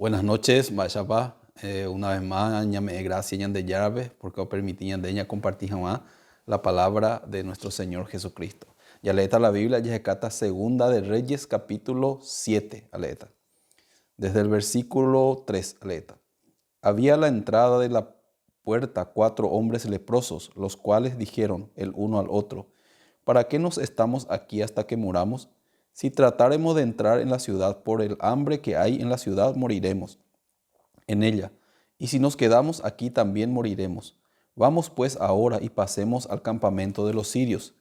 Buenas noches, Bachapa. Una vez más, ñame gracias, ñande yarabe, porque permití ñande compartir jamás la palabra de nuestro Señor Jesucristo. Ya leeta la Biblia, ya se cata Segunda de Reyes, capítulo 7, aleeta. Desde el versículo 3, aleeta. Había a la entrada de la puerta 4 hombres leprosos, los cuales dijeron el uno al otro: ¿para qué nos estamos aquí hasta que muramos? Si tratáremos de entrar en la ciudad por el hambre que hay en la ciudad, moriremos en ella, y si nos quedamos aquí también moriremos. Vamos pues ahora y pasemos al campamento de los sirios.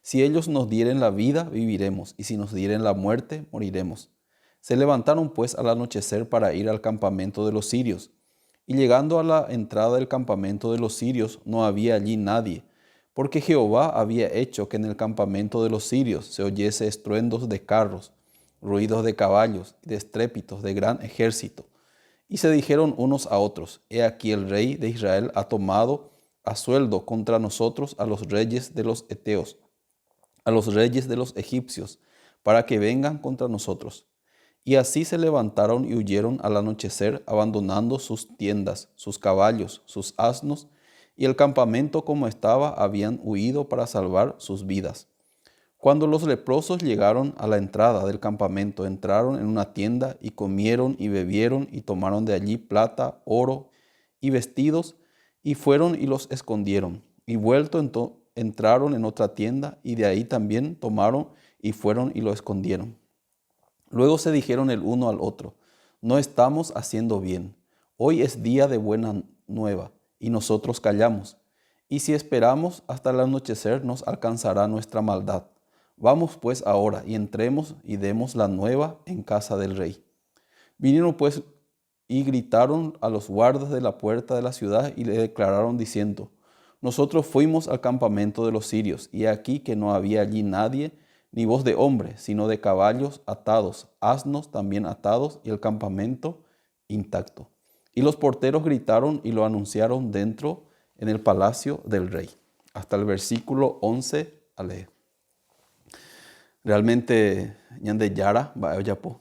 Si ellos nos dieren la vida, viviremos, y si nos dieren la muerte, moriremos. Se levantaron pues al anochecer para ir al campamento de los sirios. Y llegando a la entrada del campamento de los sirios, no había allí nadie, porque Jehová había hecho que en el campamento de los sirios se oyese estruendos de carros, ruidos de caballos y de estrépitos de gran ejército. Y se dijeron unos a otros: He aquí el rey de Israel ha tomado a sueldo contra nosotros a los reyes de los heteos, a los reyes de los egipcios, para que vengan contra nosotros. Y así se levantaron y huyeron al anochecer, abandonando sus tiendas, sus caballos, sus asnos, y el campamento como estaba habían huido para salvar sus vidas. Cuando los leprosos llegaron a la entrada del campamento, entraron en una tienda y comieron y bebieron y tomaron de allí plata, oro y vestidos, y fueron y los escondieron. Y vuelto entraron en otra tienda y de ahí también tomaron y fueron y lo escondieron. Luego se dijeron el uno al otro: no estamos haciendo bien. Hoy es día de buena nueva y nosotros callamos. Y si esperamos hasta el anochecer, nos alcanzará nuestra maldad. Vamos pues ahora y entremos y demos la nueva en casa del rey. Vinieron pues y gritaron a los guardas de la puerta de la ciudad y le declararon diciendo: nosotros fuimos al campamento de los sirios, y aquí que no había allí nadie, ni voz de hombre, sino de caballos atados, asnos también atados, y el campamento intacto. Y los porteros gritaron y lo anunciaron dentro en el palacio del rey. Hasta el versículo 11 a leer. Realmente, ñande yara, va ella po.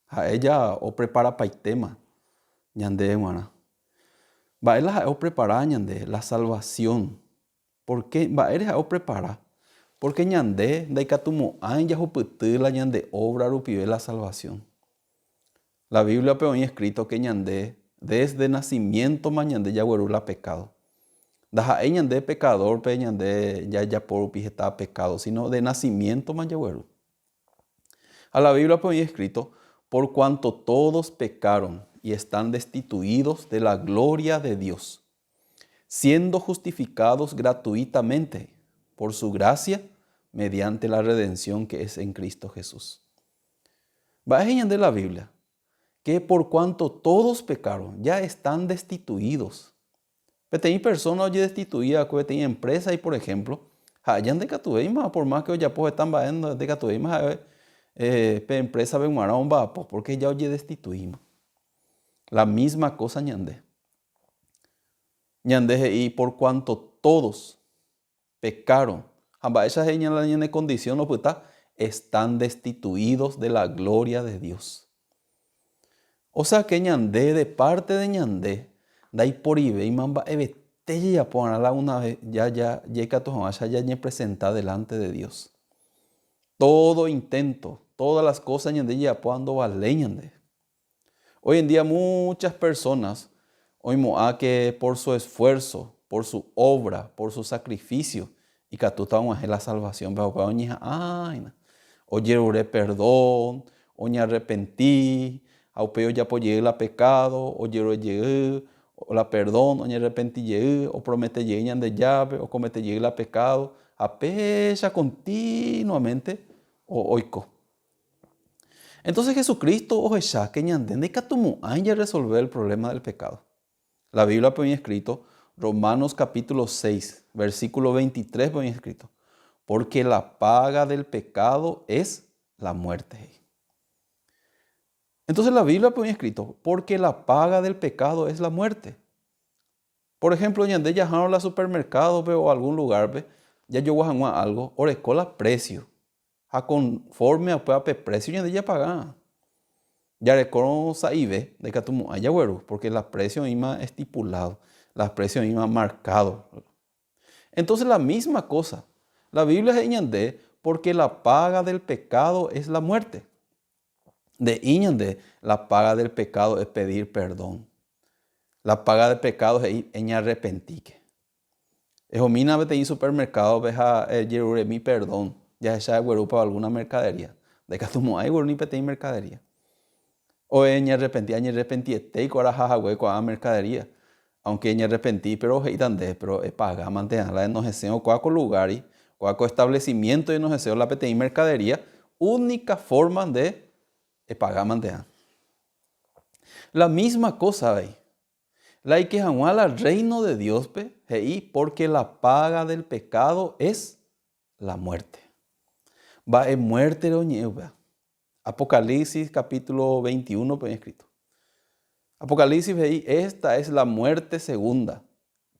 A ella o prepara paitema, ñande guana. Va ella o prepara ñande la salvación. ¿Por qué? Va eres o prepara. Porque ñande, de catumo anya la ñande obra rupive la salvación. La Biblia peón escrito que ñande, desde nacimiento mañande ya la pecado. Daja ñande pecador, pe ñande ya por pijeta pecado, sino de nacimiento man yagueru. A la Biblia peón escrito: por cuanto todos pecaron y están destituidos de la gloria de Dios, siendo justificados gratuitamente por su gracia, mediante la redención que es en Cristo Jesús. Va a de la Biblia que por cuanto todos pecaron, ya están destituidos. Pero hay personas hoy destituidas, que tienen empresa y, por ejemplo, hayan de catueima, por más que hoy ya pues están bajando de catueima, empresa ven marón va, porque ya hoy destituimos. La misma cosa ñande. Ñande y por cuanto todos pecaron, amba esa señal de condición no puta, están destituidos de la gloria de Dios. O sea que ñande, de parte de ñande, dai por ibe y mamba evete ya ponala una vez, ya presentar delante de Dios. Todo intento, todas las cosas ñande ya puando vale ñande. Hoy en día muchas personas, hoy moa que por su esfuerzo, por su obra, por su sacrificio, y que tú estás en la salvación, pero oye, oré perdón, oye, arrepentí, aupeo ya apoyé la pecado, oye, o la perdón, oye, arrepentí, o promete llegar de llave, o comete llegar la pecado, apecha continuamente, o oico. Entonces Jesucristo oye que ñandende katumu anya resolver el problema del pecado. La Biblia pone escrito, Romanos capítulo 6, versículo 23 pone escrito: porque la paga del pecado es la muerte. Entonces la Biblia pone escrito, porque la paga del pecado es la muerte. Por ejemplo, ñande ya a la supermercado o algún lugar, ya yo voy a algo, orecola precio. A conforme a precio ñande ya paga. Ya recuerdo saive de Catumo Ayahuero, porque la precio misma estipulado, la precio misma marcado. Entonces la misma cosa. La Biblia es Iñandé porque la paga del pecado es la muerte. De Iñandé, la paga del pecado es pedir perdón. La paga del pecado es en arrepentique. Es omina vete en supermercado, veja mi perdón. Ya esa guerupa alguna mercadería. De Catumo hay ni pete mercadería. O en arrepentí, te y coraja hueco a mercadería. Aunque en arrepentí, pero heitandé, pero paga, mantener la no deseo cuaco lugar y cuaco establecimiento y no deseo la pete mercadería. Única forma de pagar mantener. La misma cosa, ¿veis? La que al reino de Dios, porque la paga del pecado es la muerte. Va en muerte de Apocalipsis capítulo 21, pues escrito. Apocalipsis, esta es la muerte segunda.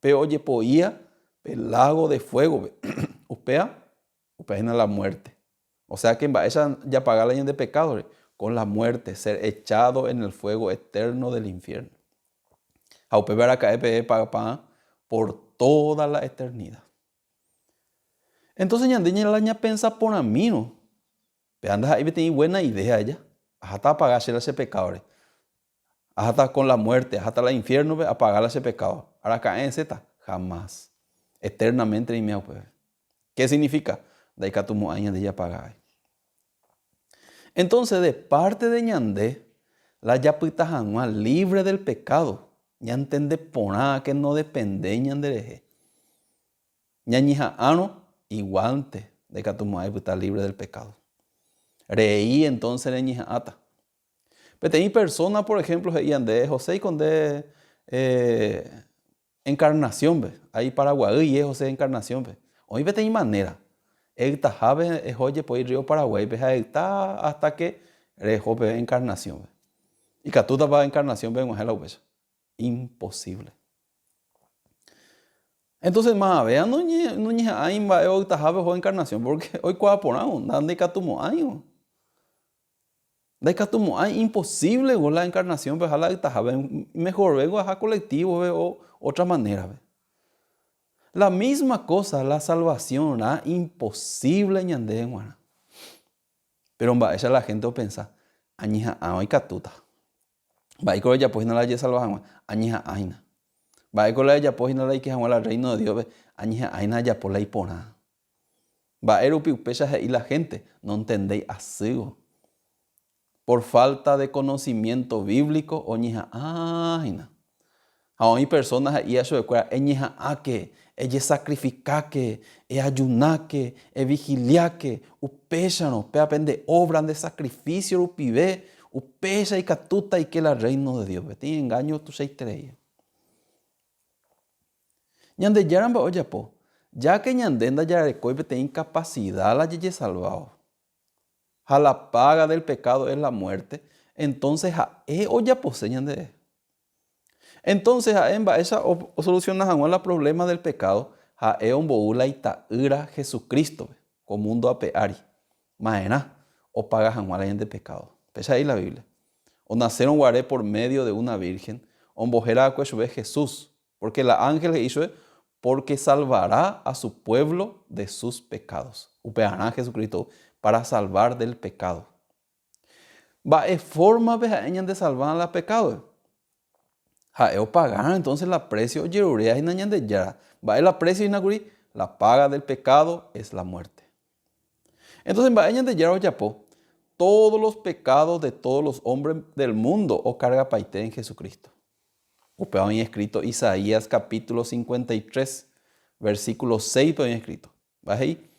Pero oye, poía el lago de fuego. Upea en la muerte. O sea que ella ya paga la ley de pecado con la muerte, ser echado en el fuego eterno del infierno. Aupe ver acá paga por toda la eternidad. Entonces ñandiña la ña pensa por a mí, ¿no? Pero anda ahí tiene buena idea ella. Hasta pagar ese pecado. Hasta con la muerte, hasta el infierno, a pagar ese pecado. Ahora cae en Z, jamás. Eternamente ni me puede. ¿Qué significa? De que tu años de ella pagar. Entonces, de parte de ñandé, la yapita janua libre del pecado. Ya entiende por nada que no depende ñandereje. Ñañija ano iguante de que tu está libre del pecado. Reí entonces de ñija ata. Pero hay personas, por ejemplo, de José y con de encarnación, ¿ve? Ahí Paraguay y José Encarnación, ¿ve? Hoy ve hay manera. El tajabe es oye por el río Paraguay, ve está hasta que rejope encarnación, ¿ve? Y catuta va encarnación, ve en la huella. Imposible. Entonces, más vean, no ni hay va el tajabe o encarnación, porque hoy cuál ponamos, dónde catumo hay. De catumo hay imposible con la encarnación, pero mejor vengo a colectivo o otra manera. ¿Ve? La misma cosa, la salvación, imposible ñande, bueno. Pero esa es la gente piensa, añija hay catuta. Va y con ella pues no la haya salvación, añija aina. Va y con ella pues no la hay que jamás al reino de Dios, añija aina ya por la hipona. Va erupi pecha y la gente no entendéis así. Por falta de conocimiento bíblico, oñija aina. Hay personas ahí a su escuela, eñija a que, ella sacrifica que, ayunar que, vigilia que, upecha no, aprende obras de sacrificio, upive, upecha y catuta y que la reino de Dios. Tiene engaño tu seis estrellas. Ñande yaramba oye po, ya que ñandenda ya recoibe tiene incapacidad la yeye salvado. A la paga del pecado es la muerte. Entonces oye po ñande. Entonces, esa soluciona el problema del pecado. Un boula y taira Jesucristo, como mundo apeari. Maena, o paga jamás de pecado. Pesa ahí la Biblia. O nacieron guaré por medio de una virgen. O bojera a Jesús. Porque la ángel hizo porque salvará a su pueblo de sus pecados. Upeará Jesucristo para salvar del pecado. Va es forma de salvar al pecado. Jaeo pagar entonces la precio yerurea y nañande yara. Va el precio inaguri, la paga del pecado es la muerte. Entonces va de yara yapo, todos los pecados de todos los hombres del mundo o carga paite en Jesucristo. Upeado en escrito Isaías capítulo 53, versículo 6 en escrito. Va ahí,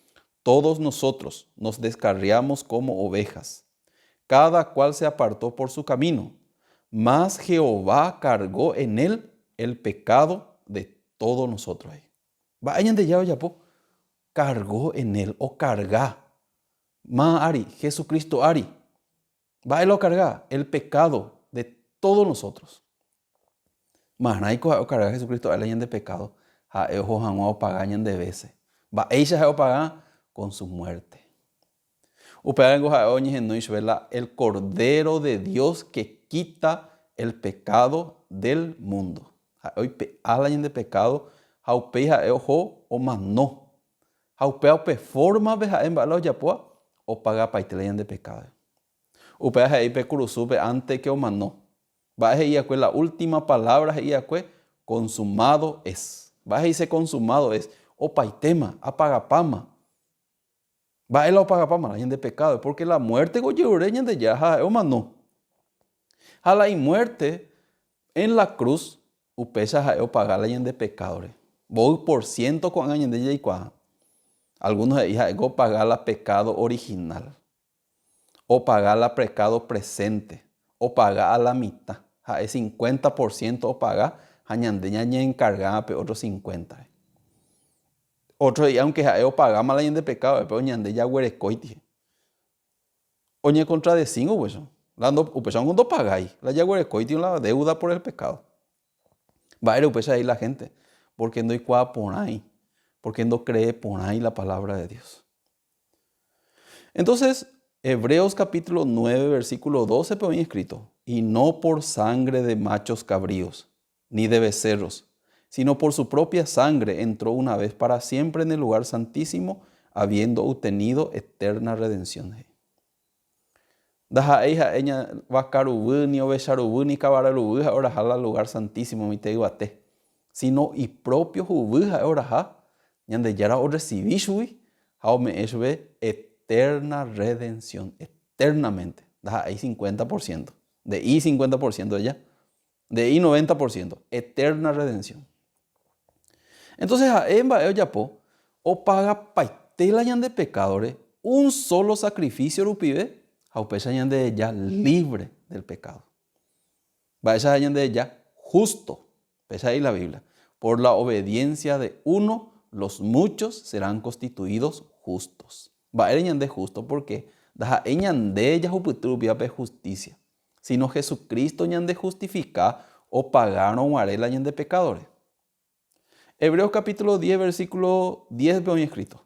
todos nosotros nos descarriamos como ovejas, cada cual se apartó por su camino. Mas Jehová cargó en él el pecado de todos nosotros. Vayan de ya cargó en él o carga. Ma Ari, Jesucristo Ari. Va a cargar el pecado de todos nosotros. Mas no o cargar Jesucristo a de pecado. A ellos o pagañan de veces. Va ella o pagar con su muerte. Upearengo haoñe genoish vela el Cordero de Dios que quita el pecado del mundo. Hoy pe alañen de pecado, haupe ojo o mano. Haupe pe forma beja en balo yapua o paga paiteleñen de pecado. Upea ahí pe curusupe antes que o mano. Va a ir la última palabra y consumado es. Va a irse consumado es. O paitema, apagapama. Va a ir la apagapama, la gente de pecado. Porque la muerte goyureña de ya, o mano. A la muerte en la cruz, upesa o pagar la gente de pecado. Voy por ciento con años de ya. Algunos de ellos go pagar la pecado original. O pagar la pecado presente. O pagar a la mitad. Es 50% o pagar. Añandeña ña encargada pe otro 50. Otro día, aunque o pagar mal de pecado, pero ñandeña huerecoiti. Oñe contradecindo, pues. Dando upesa cuando pagáis. La ya huerecoiti la deuda por el pecado. Va a ir upesa ahí la gente. Porque no hay cuá por ahí. Porque no cree por ahí la palabra de Dios. Entonces, Hebreos capítulo 9, versículo 12, pero bien escrito. Y no por sangre de machos cabríos, ni de becerros, sino por su propia sangre entró una vez para siempre en el lugar santísimo, habiendo obtenido eterna redención. Daja eja eña vacarubu ni ovecharubu ni cabararubu ahora jala lugar santísimo mi te guate. Sino y propio jubu ahora ja ñande yara o recibí shui hao me esbe eterna redención eternamente. Daja ahí 50%. De I 50% de ella. De I 90%. Eterna redención. Entonces a Emba el Yapo o paga paitela yan de pecadores un solo sacrificio rupibe a upesa yan de ella libre del pecado. Va esa yan de ella justo. Pesa ahí la Biblia. Por la obediencia de uno, los muchos serán constituidos justos. Va yan de justo porque da yan de ella uputrupia pe justicia. Sino Jesucristo ñan de justificar o pagaron arela ñan de pecadores. Hebreos capítulo 10, versículo 10 veo escrito.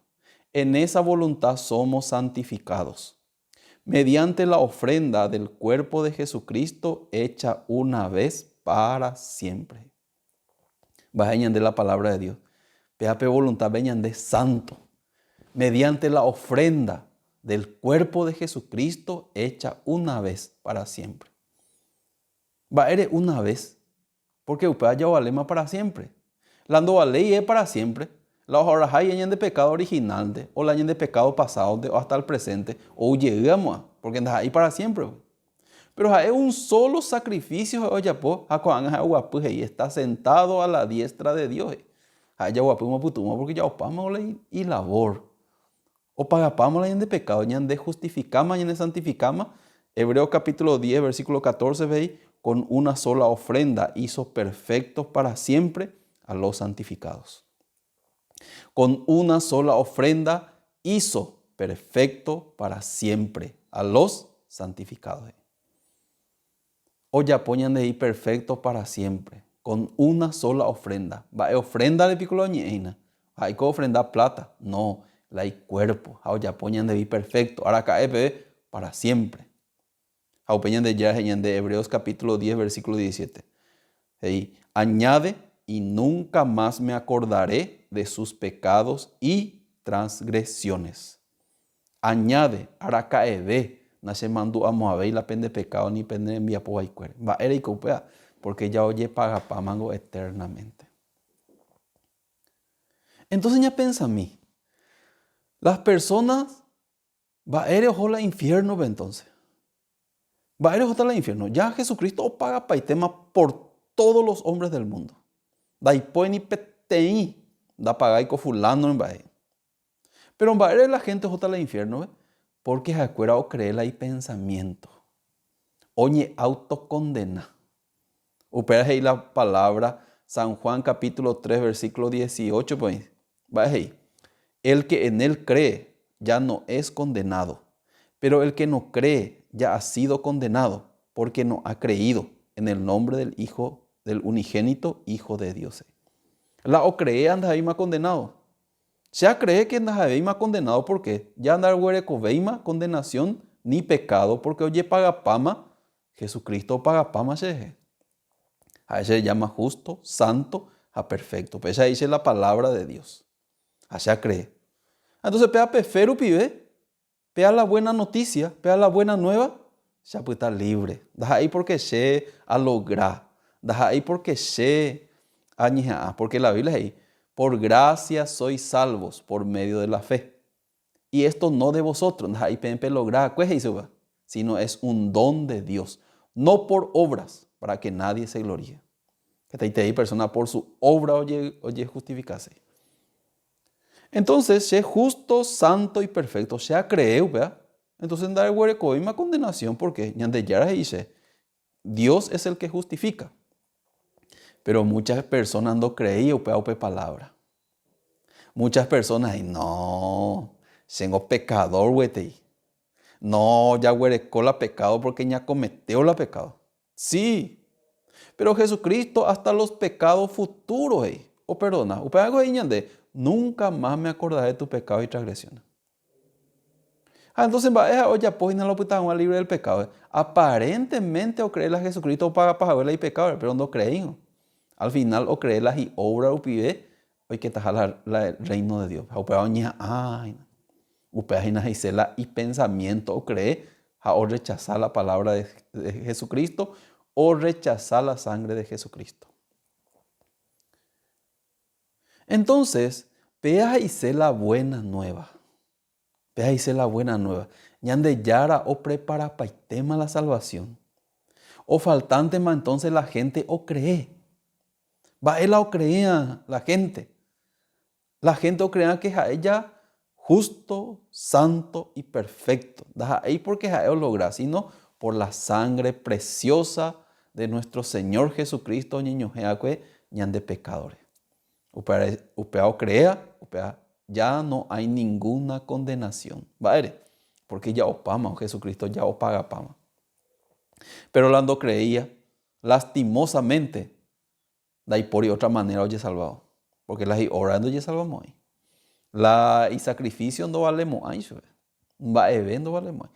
En esa voluntad somos santificados, mediante la ofrenda del cuerpo de Jesucristo hecha una vez para siempre. Vayan de la palabra de Dios. Peape voluntad veñan de santo, mediante la ofrenda del cuerpo de Jesucristo hecha una vez para siempre. Va eres una vez, porque upea ya valema para siempre. La ley es para siempre. La horas hay de pecado original o la de pecado pasado o hasta el presente o llegamos porque anda ahí para siempre. Pero es un solo sacrificio y está sentado a la diestra de Dios. Porque ya opamos y labor. O pagapamos la de pecado, ya de justificamos, ya de santificamos. Hebreos capítulo 10, versículo 14, veis, con una sola ofrenda hizo perfectos para siempre a los santificados. Con una sola ofrenda hizo perfecto para siempre a los santificados. O ya ponían de ahí perfecto para siempre. Con una sola ofrenda. Va a ofrenda de piccolo ñeina. Hay que ofrendar plata. No, la hay cuerpo. O ya ponían de ahí perfecto. Ahora cae para siempre. O ponían de ya de Hebreos capítulo 10, versículo 17. Ahí, añade y nunca más me acordaré de sus pecados y transgresiones. Añade, aracaebe, nace mandu amo a ver la pende pecado ni pende envía po aicuer. Va era y copea, porque ya oye paga pamango eternamente. Entonces ya pensa a mí, las personas va a ir ojo al infierno entonces. Va a ir ojo al infierno. Ya Jesucristo paga paitema por todos los hombres del mundo. Da ipoe ni petei, da pagai co fulano en bae. Pero en bae la gente jota al infierno, ¿ve? Porque se acuerda o cree la y pensamiento. Oñe autocondena. Opera ahí la palabra San Juan capítulo 3 versículo 18, pues. Va ahí. El que en él cree ya no es condenado, pero el que no cree ya ha sido condenado porque no ha creído en el nombre del Hijo del unigénito Hijo de Dios. La o cree anda ahí más condenado. Ya cree que anda veima condenado porque ya andar huereco veima condenación ni pecado porque oye paga pama, Jesucristo paga pama sheje. A ese se llama justo, santo, a perfecto. Pues esa dice la palabra de Dios. Allá cree. Entonces pega peferu pibe, pega la buena noticia, pega la buena nueva, ya puede estar libre. Deja ahí porque se a lograr. Deja ahí porque se añeja. Porque la Biblia es ahí. Por gracia sois salvos por medio de la fe. Y esto no de vosotros. Deja ahí pempe lograr. Sino es un don de Dios. No por obras, para que nadie se gloríe. Que te hay persona por su obra oye justificarse. Entonces, si es justo, santo y perfecto, sea creo, ¿verdad? Entonces, dar huereco y más condenación, porque ñande yara dice, Dios es el que justifica. Pero muchas personas no creen o palabra. Muchas personas, no, tengo pecador, güey. No, ya huereco la pecado porque ya cometió la pecado. Sí, pero Jesucristo hasta los pecados futuros, o perdona, o algo de nunca más me acordaré de tu pecado y transgresión. Entonces va a olla pues no lo puta libre del pecado. Aparentemente o creer a Jesucristo para ver el pecado, pero no creen. Al final o creer y obra o pide, hoy que está el reino de Dios. O y pensamiento o cree o rechazar la palabra de Jesucristo o rechazar la sangre de Jesucristo. Entonces, vea y sé la buena nueva. Vea y sé la buena nueva. Ñande yara o prepara para tema la salvación. O faltante más entonces la gente o cree. Va él o crea la gente. La gente o crea que a ella justo, santo y perfecto. Deja ahí porque a él logra, sino por la sangre preciosa de nuestro Señor Jesucristo, niño jeacue, ñande pecadores. Upea crea, ya no hay ninguna condenación. ¿Vale? Porque ya opama, Jesucristo ya opaga pama. Pero Lando creía, lastimosamente, da y por y otra manera oye salvado. Porque la orando oye salvamos ahí. La y sacrificio no valemos ahí. Va evento valemos ahí.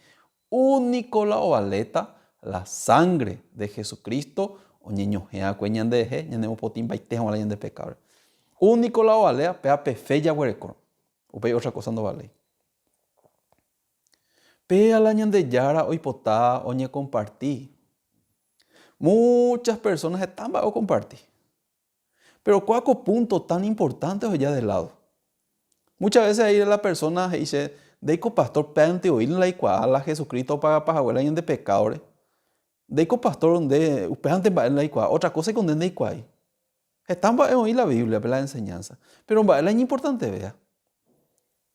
Único la ovaleta, la sangre de Jesucristo, o niño jea cueñan de eje, ñanemo potín baiteja o de pecado. Único la valea, pea pefe ya huerecor. O pe otra cosa no vale. Pea la ñande yara o hipotá o ñe compartí. Muchas personas están bajo compartir. Pero cuaco punto tan importante es ya de lado. Muchas veces ahí la persona dice, Deiko pastor pente oír la igual la Jesucristo para abuela y de pecadores. Deiko pastor donde upejante va en la igual. Otra cosa es con de igual. Están para oír la Biblia, la enseñanza. Pero es importante, vea.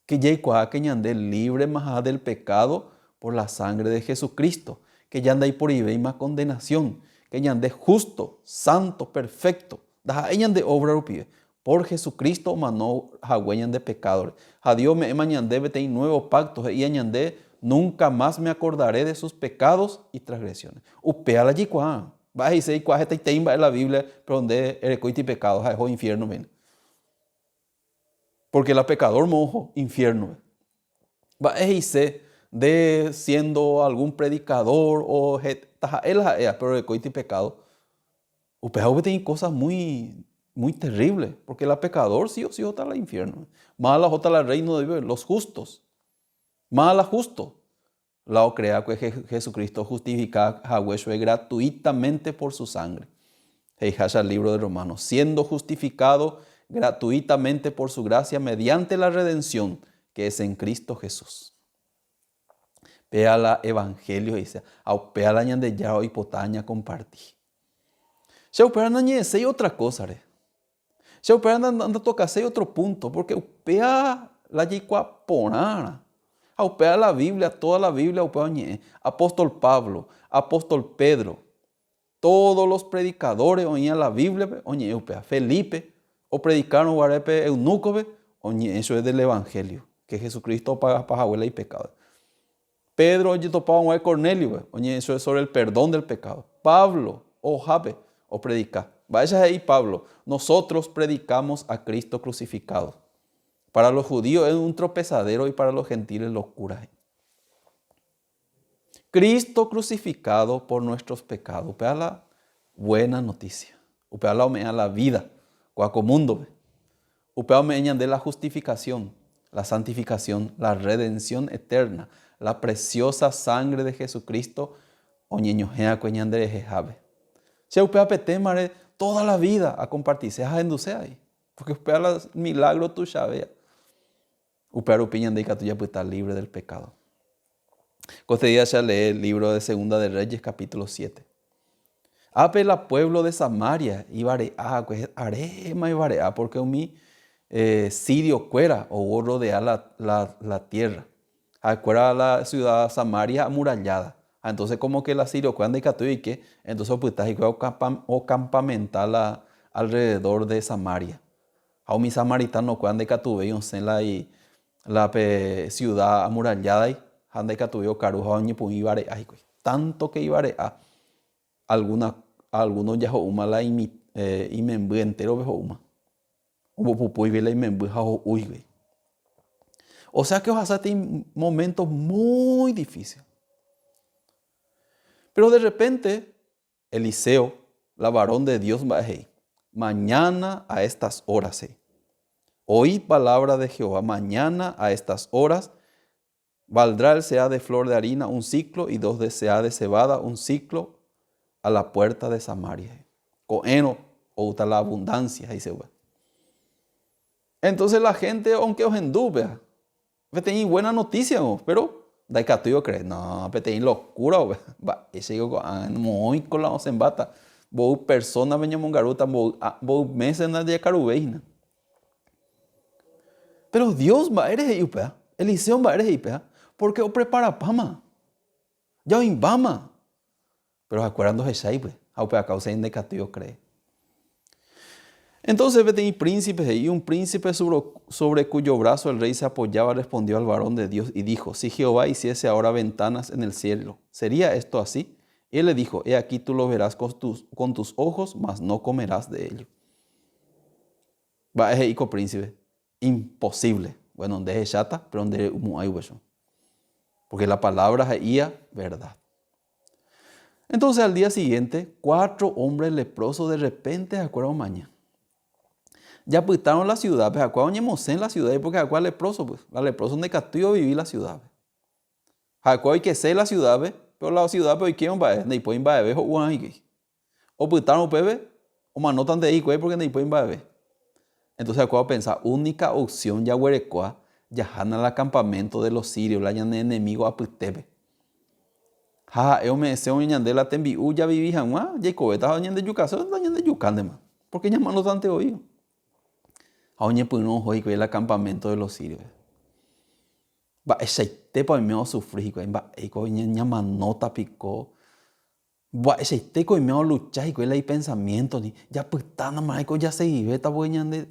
Que ya igual que ñande libre más del pecado por la sangre de Jesucristo. Que ya anda ahí por ahí más condenación. Que ñande justo, santo, perfecto. Da ñande obra upie. Por Jesucristo manó hagüeñan de pecadores. A Dios me mañandé vete nuevos pactos y añandé nunca más me acordaré de sus pecados y transgresiones. Upea la yicua. Va a decir cuál es esta en la Biblia, pero donde erecoiti pecado, dejó infierno, ven. Porque la pecador mojo infierno. Va a decir de siendo algún predicador o él pero erecoiti pecado. Upea vete cosas muy terrible, porque la pecador sí o sí está al infierno. Mala jota al reino de Dios, los justos. Mala justo. La crea que Jesucristo justifica a gratuitamente por su sangre. Heijacha el libro de Romanos. Siendo justificado gratuitamente por su gracia mediante la redención que es en Cristo Jesús. Pea la evangelio dice. Pea la ñande ya hoy potaña compartí. Se opera nañe y otra cosa, se opera anda toca otro punto, porque upea la yicua ponara. Upea la Biblia, toda la Biblia upea ñe. Apóstol Pablo, apóstol Pedro, todos los predicadores oían la Biblia, oñe upea. Felipe, o predicaron guarepe eunuco, oñe, eso es del evangelio, que Jesucristo paga pajahuela y pecado. Pedro, oye, topaba un Cornelio, oñe, eso es sobre el perdón del pecado. Pablo, o Jape, o predicar. Vaya ahí Pablo, nosotros predicamos a Cristo crucificado. Para los judíos es un tropezadero y para los gentiles locura. Cristo crucificado por nuestros pecados. Upea la buena noticia. Upea la vida. Cuaco mundo. Upea de la justificación, la santificación, la redención eterna, la preciosa sangre de Jesucristo. Oñeñojea cueñandere jejabe. Se upea petemare toda la vida a compartirse a induce ahí. Porque upea el milagro tu chavea. Upea upiñan de que tú ya puedes estar libre del pecado. Este día ya lee el libro de Segunda de Reyes, capítulo 7. Apela pueblo de Samaria y Bareá, arema y Bareá, porque mi sirio cuera o rodea la tierra. Acuera la ciudad Samaria amurallada. Entonces como que la sirio cuera de Catuique, entonces pues está o campamental alrededor de Samaria. A mi samaritano cuera de Catuve en la ciudad amurallada y ande Catuve caruja y Bareá. Tanto que Bareá algunos ya uma la imembu entero vejo uma. Hubo pupuy ve la imembu jao uy. O sea que vas a tener momentos muy difíciles. Pero de repente, Eliseo, la varón de Dios, va a decir, mañana a estas horas, oí palabra de Jehová, mañana a estas horas, valdrá el seah de flor de harina un ciclo y 2 de seah de cebada un ciclo a la puerta de Samaria. Coeno o uta la abundancia, dice. Entonces la gente, aunque os endube, tenéis buena noticia, pero da que tú crees, no, tenéis locura, va, ese digo, muy con la osembata, vos persona venía mongaruta, vos meses de carubeina. Pero Dios va eres ipea, Eliseo va eres ipea, porque o prepara pama, ya imbama. Pero acuérdate de Shai, pues, a causa de que tú crees. Entonces tenía príncipes y un príncipe sobre cuyo brazo el rey se apoyaba respondió al varón de Dios y dijo, si Jehová hiciese ahora ventanas en el cielo, ¿sería esto así? Y él le dijo, he aquí tú lo verás con tus ojos, mas no comerás de ello. Va ese hijo príncipe, imposible. Bueno, donde es chata, pero donde hay hueso. Porque la palabra es verdad. Entonces al día siguiente, 4 hombres leprosos de repente acuerdan mañana. Ya putaron la ciudad, pues acuérdense en la ciudad, porque acuérdense leproso, pues. La leproso de Castillo viví la ciudad. Acuérdense que sé la ciudad, pero la ciudad, pero ¿quién va a ver? Después va a ver, o putaron, pues, o manotan de ahí, porque después va a ver. Entonces acuérdense pensar, única opción ya huerecoa, ya jana al campamento de los sirios, la llaman enemigo a putebe. Eu me deseo ñande la tembiú, ya viví jamás, ya cobeta, ñande yucaso, ñande yucande más. Porque ya mano tante oído. Aoñe puno hoy que el campamento de los sirios. Va ese te pa me sufrir que va eco ña manota picó. Va ese te ko me luchar y que el pensamiento ni ya putana maico ya se ibe ta voy ñande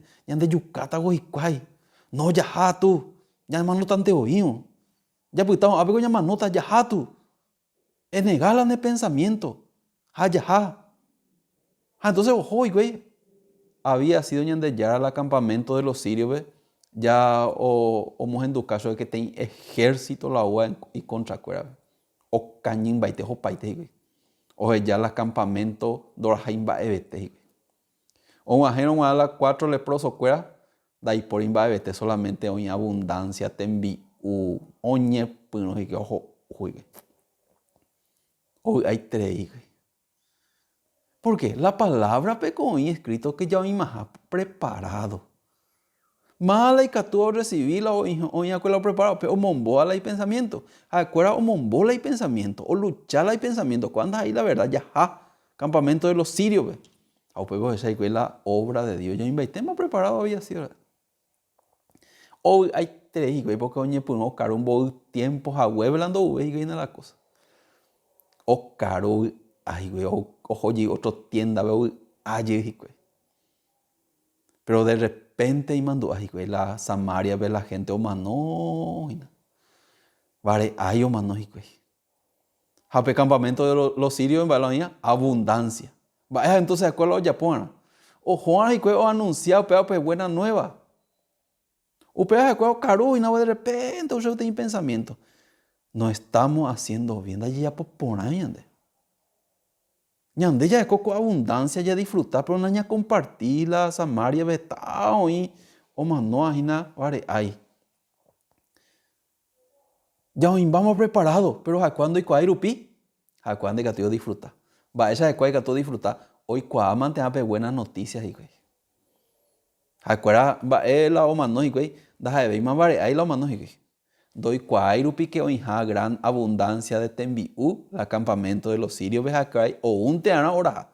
yucata go igual. No ya hatu, ya mano tante oído. Ya putamos a ña manota ya hatu. Es negarla de pensamiento. Entonces, ojo, güey, había sido ñandeyar al campamento de los sirios, ya o en tu caso de que ten ejército la UA y contra cuera. O cañín baite, o paite, güey. O ya el campamento dorjain baebete, güey. O ajeron a las 4 leprosos cuera, da y por imbaebete solamente en abundancia, tembi, oñe, pues y que ojo, güey. Hoy hay 3. ¿Por qué? La palabra pecó y escrito que ya mi ha preparado. Mala y que tú recibí la hoy acuerda preparado, pero mombola y pensamiento. Acuerda o mombola y pensamiento, o luchala y pensamiento. Cuando hay la verdad, ya campamento de los sirios, ve. A pego esa es la obra de Dios. Ya invité más preparado había sido. Hoy hay 3, porque hoy puno caro un bol tiempo a huevelando y viene la cosa. O caro, ay, güey, ojo, otra tienda, veo, ay, güey. Pero de repente, y mandó, ay, güey, la Samaria ve la gente, o mano, vale, ay, o mano, güey. Jape campamento de los sirios en Balonia, abundancia. Vaya, entonces, ¿cuál es la Japón? O Juan, y güey, o anunciado, pero pues buena nueva. Upe a cual caro y no de repente usted tiene pensamiento. No estamos haciendo bien. Da ya por ahí, ñande. Ñande ya es coco abundancia, ya disfrutar, pero no ya compartir la Samaria betao y o mano ajina, vale, ay. Ya vamos preparados, pero a cuando y cuál rupi, a cuando que tú disfruta. Va esa de cuál que tú disfruta. Hoy cuál mantener buenas noticias y güey. A cuál va la o mano y güey. Da de ver más vale, ahí la mano y güey. Doy cuairupi que hoy ha gran abundancia de tembiú, el campamento de los sirios bejakai, o un teana ora.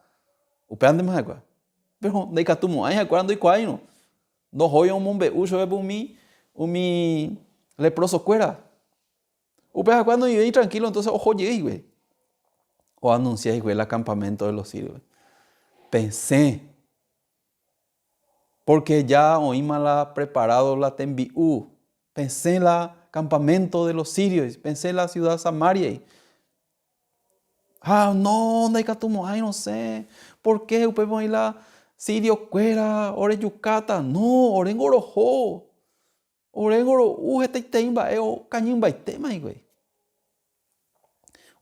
Upean más agua. Pero de catumo hay acuerdo y cuaino. No hoy un mombe uso de umi leproso cuera. Upea cuando yo ahí tranquilo, entonces ojo llegué, güey. O anuncié, güey, el campamento de los sirios. Pensé, porque ya oí mala preparado la tembiú. Pensé en el campamento de los sirios, pensé en la ciudad Samaria. No, no hay catumo, ay, no sé. ¿Por qué usted va a ir a Sirio cuera, ore yucata? No, ore en orojo. Ore en oro, este temba, o cañimba y tema, güey.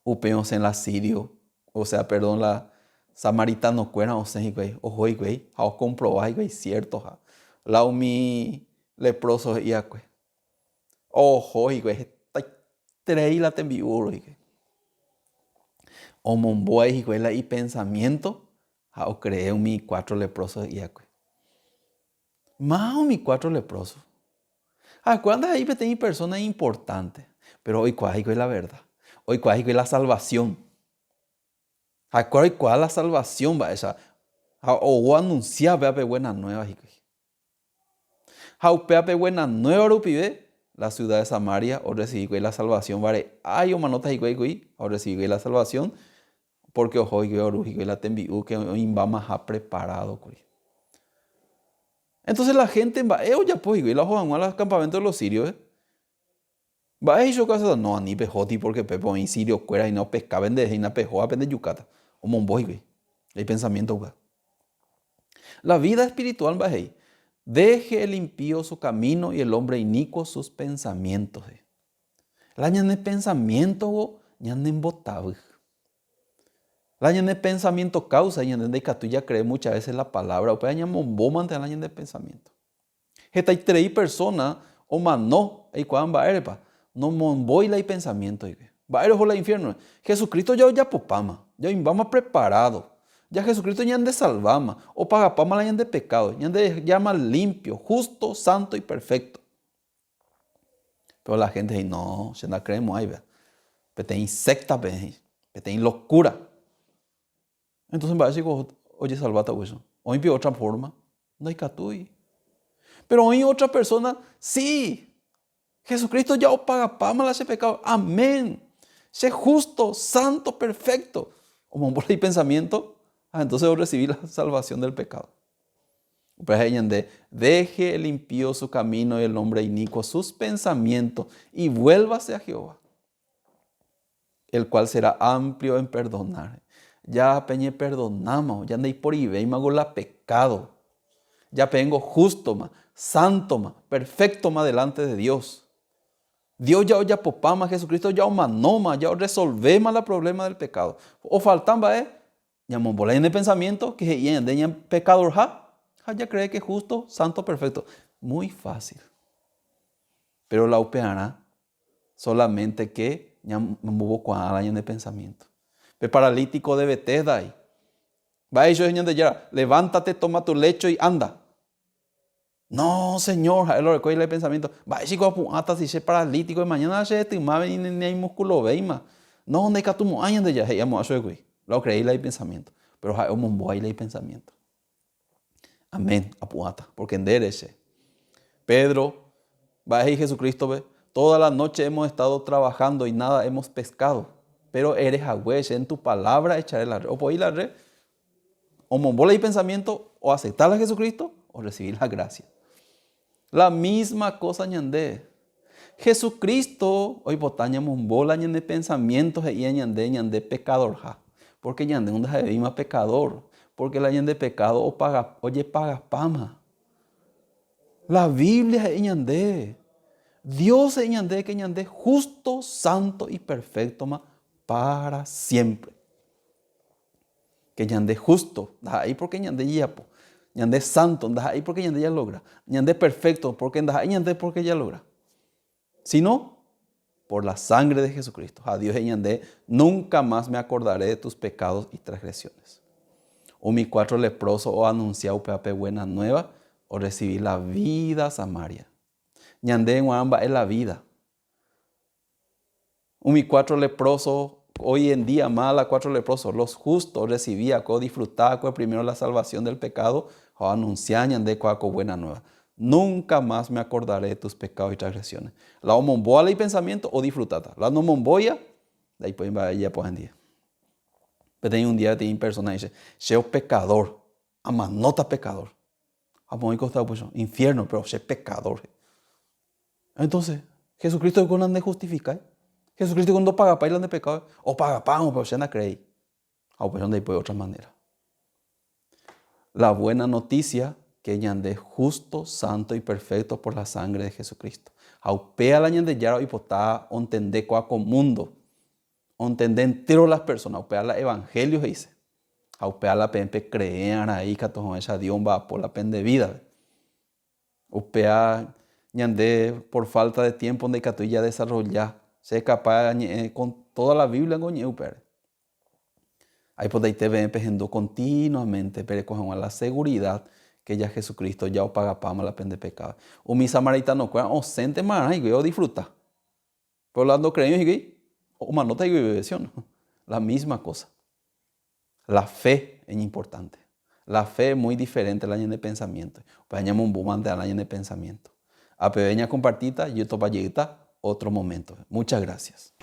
Upeos en la Sirio, o sea, perdón, la samaritano cuera, o sea, güey, ojo, güey, a comprobar, güey, cierto, ja. La umi leproso y güey. Ojo, güey, está tres la tembiuro, güey. O momboy, güey, y pensamiento. O creé un mi 4 leprosos y acá. Más un mi 4 leprosos. Cuando ahí tengo personas importantes. Pero hoy cuál es la verdad. Hoy cuál es la salvación. ¿Cuál es la salvación va esa? O anunciar vea buenas nuevas. Pepe buenas nuevas rupibe. La ciudad de Samaria o recibir la salvación vale. Ay o manotas y o recibir la salvación. Porque ojo y la tembiú que vamos a preparado. Entonces la gente va, ya pues, y la jodan al campamento de los sirios, va a ellos casa, no, ni pejoti porque pepo en sirio cuera y no pescaban de y na pejoa de yucata. O monboy, güey. Hay pensamiento, güey. La vida espiritual va ahí. Deje el impío su camino y el hombre inicuo sus pensamientos. La ñan de pensamiento, ñan de embotado. La ñan de pensamiento causa, ñan de que tú ya crees muchas veces la palabra, o pues ñan bombó ante la ñan de pensamiento. Esta hay tres personas, o más no, y cuando va a ir, no voy la pensamiento. Va a ir al infierno. Jesucristo ya popama, ya vamos preparado. Ya Jesucristo ya de salvama, o paga pama la de pecado, ya de llama limpio, justo, santo y perfecto. Pero la gente dice, no, se no creemos ahí, ¿verdad? Pero te insecta, te locura. Entonces va a decir, oye, salvata, eso. Hoy de otra forma, no hay catui. Pero hoy otra persona, sí. Jesucristo ya o paga pama ese pecado. Amén. Sé justo, santo, perfecto. Como por ahí pensamiento, entonces voy a recibir la salvación del pecado. Pues deje el impío su camino y el hombre inicuo sus pensamientos y vuélvase a Jehová, el cual será amplio en perdonar. Ya peñe perdonamos, ya andé por y mago la pecado. Ya vengo justo, santo, perfecto delante de Dios. Dios ya popama, Jesucristo ya manoma, ya resolvemos el problema del pecado. O faltan, ya bola en el pensamiento que ya de pecador, ya cree que es justo, santo, perfecto. Muy fácil. Pero la upeará solamente que ya mubo con en el pensamiento. El paralítico de Bethesda. Va a ellos de ya, levántate, toma tu lecho y anda. No, Señor, él lo recuerda el pensamiento. Va, chico, hasta si es paralítico y mañana se estima ni hay músculo veima. No, no hay que tu años de ya, ya mo eso güey. Lo creí el pensamiento, pero hay un boy el pensamiento. Amén, apuata, porque enderece. Pedro, va a Jesucristo, ve. Toda la noche hemos estado trabajando y nada hemos pescado, pero eres agüey, en tu palabra echaré la red. O por ahí la red, o mombola y pensamiento, o aceptar a Jesucristo, o recibir la gracia. La misma cosa ñandé. Jesucristo, hoy botaña mombola ñandé pensamientos y ñandé pecador. Porque ñandé un más pecador. Porque la ñandé pecado o paga, oye paga pama. La Biblia es ñandé. Dios es ñandé, que ñandé justo, santo y perfecto ma para siempre. Que ñandé justo, da ahí porque ñandé yapo. Ñandé santo, da ahí porque ñandé ya logra. Ñandé perfecto, porque da ahí ñandé porque ya logra. Si no, por la sangre de Jesucristo. A Dios ñandé, nunca más me acordaré de tus pecados y transgresiones. O mi cuatro leproso o anunciar upeape buena nueva o recibir la vida samaria. Ñandé en Guamba es la vida. O mi cuatro leproso, hoy en día más la cuatro leprosos, los justos recibía, disfrutaba primero la salvación del pecado o anunciar ñandé coaco buena nueva. Nunca más me acordaré de tus pecados y transgresiones. La omomboa y pensamiento o disfrutata. La no momboya, de ahí pueden ver ya pues en día. Pero tenía un día de persona y dice, soy pecador, amanota pecador. A muy costado pues infierno, pero soy pecador. Entonces, Jesucristo es cuando justifica. Jesucristo cuando paga para ir de pecado, o paga para pero se no cree. A pues de otra manera. La buena noticia que ñande justo, santo y perfecto por la sangre de Jesucristo. Aupea la ñande yaro y potá ontende coaco mundo. Ontende entero las personas. Aupea la evangelio dice. Aupea la pempe crean ahí que todos esa Dios va por la pen de vida. Aupea ñande por falta de tiempo donde que tú ya desarrollar. Se capaz con toda la Biblia con ñeuper. Ahí por ahí te ven empezando continuamente, pero con la seguridad que ya Jesucristo ya o paga para la pena de pecado. O mi samaritano cuan o sente más y yo disfruta. Pero hablando creyendo y o manota y viveción. La misma cosa. La fe es importante. La fe es muy diferente al año de pensamiento. Pañamos un boom ante el año de pensamiento. A pequeña compartita y esto para llegar otro momento. Muchas gracias.